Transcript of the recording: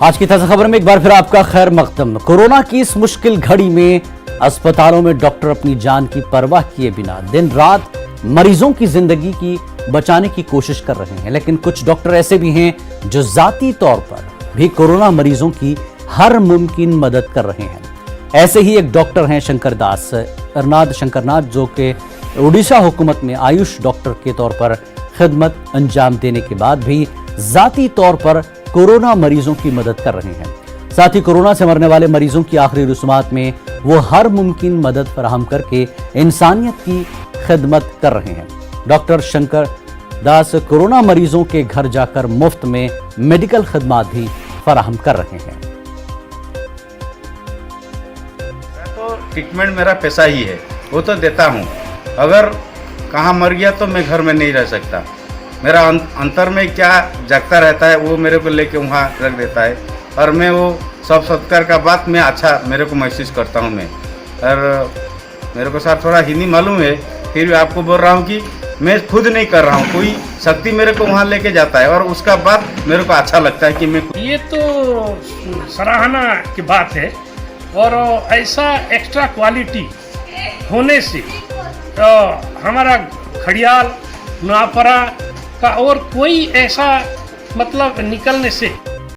आज की ताजा खबर में एक बार फिर आपका खैर मकदम। कोरोना की इस मुश्किल घड़ी में अस्पतालों में डॉक्टर अपनी जान की परवाह किए बिना दिन रात मरीजों की जिंदगी की बचाने की कोशिश कर रहे हैं, लेकिन कुछ डॉक्टर ऐसे भी हैं जो जाती तौर पर भी कोरोना मरीजों की हर मुमकिन मदद कर रहे हैं। ऐसे ही एक डॉक्टर हैं शंकरदास अर्नाद शंकरनाथ, जो कि उड़ीसा हुकूमत में आयुष डॉक्टर के तौर पर खिदमत अंजाम देने के बाद भी जाती तौर पर कोरोना मरीजों की मदद कर रहे हैं। साथ ही कोरोना से मरने वाले मरीजों की आखिरी रस्मात में वो हर मुमकिन मदद फराहम करके इंसानियत की खिदमत कर रहे हैं। डॉक्टर शंकर दास कोरोना मरीजों के घर जाकर मुफ्त में मेडिकल खिदमत भी फराहम कर रहे हैं। तो ट्रीटमेंट मेरा पैसा ही है, वो तो देता हूँ। अगर कहाँ मर गया तो मैं घर में नहीं रह सकता। मेरा अंतर में क्या जागता रहता है वो मेरे को लेके वहाँ रख देता है, और मैं वो सब सत्कार का बात मैं अच्छा मेरे को महसूस करता हूँ मैं। और मेरे को साथ थोड़ा हिंदी मालूम है, फिर भी आपको बोल रहा हूँ कि मैं खुद नहीं कर रहा हूँ, कोई शक्ति मेरे को वहाँ लेके जाता है, और उसका बात मेरे को अच्छा लगता है कि मैं ये तो सराहना की बात है। और ऐसा एक्स्ट्रा क्वालिटी होने से हमारा खड़ियाल, नुआपरा का और कोई ऐसा मतलब निकलने से